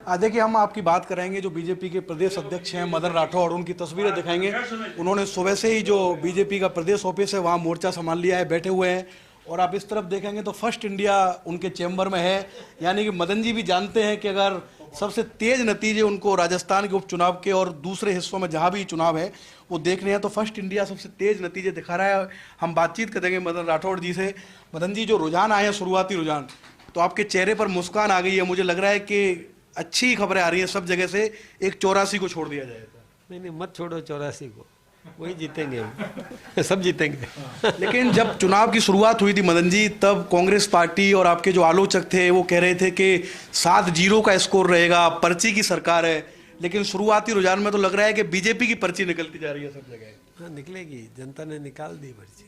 देखिए, हम आपकी बात करेंगे जो बीजेपी के प्रदेश अध्यक्ष हैं मदन राठौड़, उनकी तस्वीरें दिखाएंगे। उन्होंने सुबह से ही जो बीजेपी का प्रदेश ऑफिस है वहाँ मोर्चा संभाल लिया है, बैठे हुए हैं। और आप इस तरफ देखेंगे तो फर्स्ट इंडिया उनके चैम्बर में है, यानी कि मदन जी भी जानते हैं कि अगर सबसे तेज नतीजे उनको राजस्थान के उपचुनाव के और दूसरे हिस्सों में जहाँ भी चुनाव है वो देखने हैं तो फर्स्ट इंडिया सबसे तेज नतीजे दिखा रहा है। हम बातचीत करेंगे मदन राठौड़ जी से। मदन जी, जो रुझान आए हैं, शुरुआती रुझान, तो आपके चेहरे पर मुस्कान आ गई है। मुझे लग रहा है कि अच्छी खबरें आ रही हैं सब जगह से। एक 84 को छोड़ दिया जाएगा। नहीं, मत छोड़ो 84 को, वही जीतेंगे हम सब जीतेंगे। लेकिन जब चुनाव की शुरुआत हुई थी मदन जी, तब कांग्रेस पार्टी और आपके जो आलोचक थे वो कह रहे थे कि 7-0 का स्कोर रहेगा, पर्ची की सरकार है। लेकिन शुरुआती रुझान में तो लग रहा है कि बीजेपी की पर्ची निकलती जा रही है सब जगह। हाँ, निकलेगी, जनता ने निकाल दी पर्ची।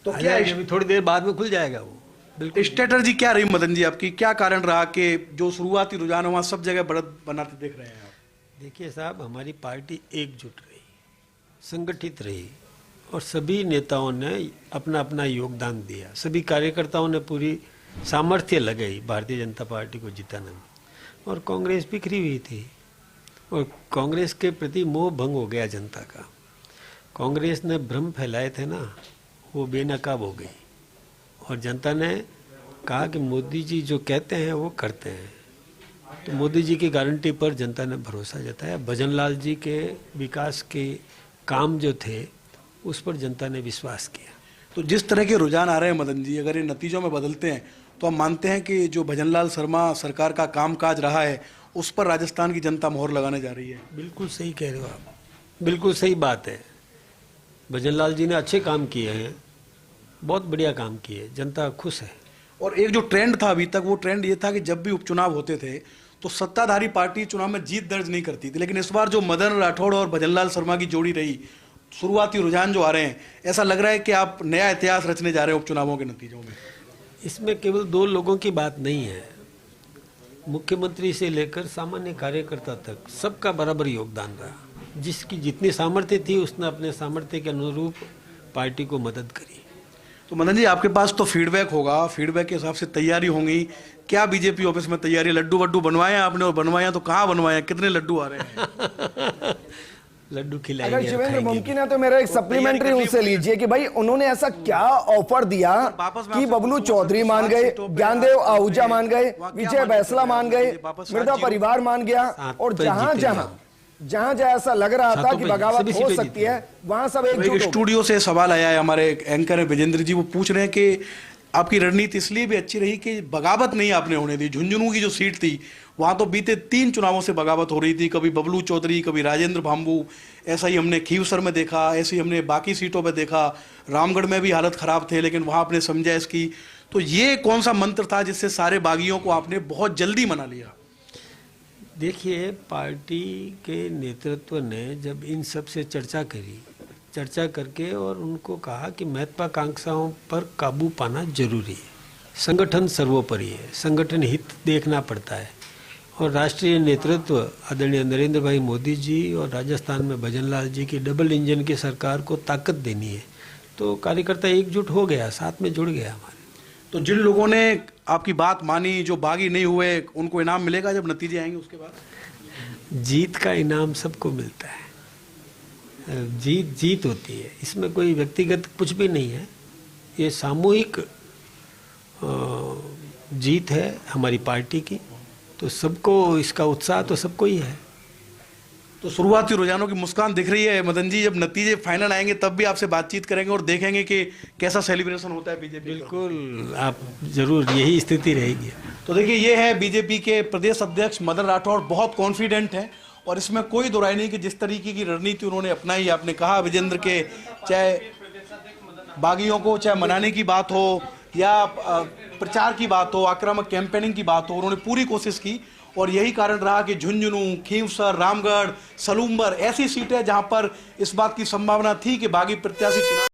तो क्या अभी थोड़ी देर बाद में खुल जाएगा वो। बिल्कुल। स्ट्रेटजी क्या रही मदन जी आपकी? क्या कारण रहा कि जो शुरुआती रुझान है वहाँ सब जगह बढ़त बनाते देख रहे हैं आप? देखिए साहब, हमारी पार्टी एकजुट रही, संगठित रही और सभी नेताओं ने अपना अपना योगदान दिया। सभी कार्यकर्ताओं ने पूरी सामर्थ्य लगाई भारतीय जनता पार्टी को जिताने में। और कांग्रेस बिखरी हुई थी और कांग्रेस के प्रति मोह भंग हो गया जनता का। कांग्रेस ने भ्रम फैलाए थे ना, वो बेनकाब हो गई और जनता ने कहा कि मोदी जी जो कहते हैं वो करते हैं। तो मोदी जी की गारंटी पर जनता ने भरोसा जताया। भजनलाल जी के विकास के काम जो थे उस पर जनता ने विश्वास किया। तो जिस तरह के रुझान आ रहे हैं मदन जी, अगर ये नतीजों में बदलते हैं तो हम मानते हैं कि जो भजनलाल शर्मा सरकार का कामकाज रहा है उस पर राजस्थान की जनता मोहर लगाने जा रही है। बिल्कुल सही कह रहे हो आप, बिल्कुल सही बात है। भजनलाल जी ने अच्छे काम किए हैं, बहुत बढ़िया काम किए, जनता खुश है। और एक जो ट्रेंड था अभी तक, वो ट्रेंड ये था कि जब भी उपचुनाव होते थे तो सत्ताधारी पार्टी चुनाव में जीत दर्ज नहीं करती थी। लेकिन इस बार जो मदन राठौड़ और भजनलाल शर्मा की जोड़ी रही, शुरुआती रुझान जो आ रहे हैं, ऐसा लग रहा है कि आप नया इतिहास रचने जा रहे हैं उपचुनावों के नतीजों में। इसमें केवल 2 लोगों की बात नहीं है, मुख्यमंत्री से लेकर सामान्य कार्यकर्ता तक सबका बराबर योगदान रहा। जिसकी जितनी सामर्थ्य थी उसने अपने सामर्थ्य के अनुरूप पार्टी को मदद करी। तो मदन जी, आपके पास तो फीडबैक होगा, फीडबैक के हिसाब से तैयारी होंगी। क्या बीजेपी ऑफिस में तैयारी? लड्डू वड्डू बनवाए हैं आपने? और बनवाए तो कहाँ बनवाए हैं? कितने लड्डू आ रहे हैं? लड्डू खिलाएंगे। अगर शिवेंद्र मुमकिन है तो मेरा एक सप्लीमेंट्री उनसे लीजिए कि भाई उन्होंने ऐसा क्या ऑफर दिया कि बबलू चौधरी मान गए, ज्ञानदेव आहूजा मान गए, विजय बैसला मान गए, मृदा परिवार मान गया। और जहां जहां ऐसा लग रहा था कि बगावत हो सकती है वहां सब एकजुट। स्टूडियो से सवाल आया है, हमारे एंकर है विजेंद्र जी, वो पूछ रहे हैं कि आपकी रणनीति इसलिए भी अच्छी रही कि बगावत नहीं आपने होने दी। झुंझुनू की जो सीट थी वहां तो बीते 3 चुनावों से बगावत हो रही थी, कभी बबलू चौधरी, कभी राजेंद्र भाम्बू। ऐसा ही हमने खीवसर में देखा, ऐसे ही हमने बाकी सीटों पर देखा। रामगढ़ में भी हालत खराब थे लेकिन वहां आपने समझा इसकी। तो ये कौन सा मंत्र था जिससे सारे बागियों को आपने बहुत जल्दी मना लिया? देखिए, पार्टी के नेतृत्व ने जब इन सब से चर्चा करके और उनको कहा कि महत्वाकांक्षाओं पर काबू पाना जरूरी है, संगठन सर्वोपरि है, संगठन हित देखना पड़ता है। और राष्ट्रीय नेतृत्व आदरणीय नरेंद्र भाई मोदी जी और राजस्थान में भजनलाल जी की डबल इंजन की सरकार को ताकत देनी है। तो कार्यकर्ता एकजुट हो गया, साथ में जुड़ गया हमारे। तो जिन लोगों ने आपकी बात मानी, जो बागी नहीं हुए, उनको इनाम मिलेगा जब नतीजे आएंगे उसके बाद? जीत का इनाम सबको मिलता है, जीत होती है, इसमें कोई व्यक्तिगत कुछ भी नहीं है। ये सामूहिक जीत है हमारी पार्टी की, तो सबको इसका उत्साह तो सबको ही है। तो शुरुआती रुझानों की मुस्कान दिख रही है मदन जी। जब नतीजे फाइनल आएंगे तब भी आपसे बातचीत करेंगे और देखेंगे कि कैसा सेलिब्रेशन होता है बीजेपी। बिल्कुल, आप जरूर, यही स्थिति रहेगी। तो देखिए, ये है बीजेपी के प्रदेश अध्यक्ष मदन राठौड़, बहुत कॉन्फिडेंट हैं और इसमें कोई दो राय नहीं कि जिस तरीके की रणनीति उन्होंने अपनाई। आपने कहा विजेंद्र के, चाहे बागियों को चाहे मनाने की बात हो या प्रचार की बात हो, आक्रामक कैंपेनिंग की बात हो, उन्होंने पूरी कोशिश की। और यही कारण रहा कि झुंझुनू, खीवसर, रामगढ़, सलूम्बर ऐसी सीटें जहां पर इस बात की संभावना थी कि बागी प्रत्याशी चुनाव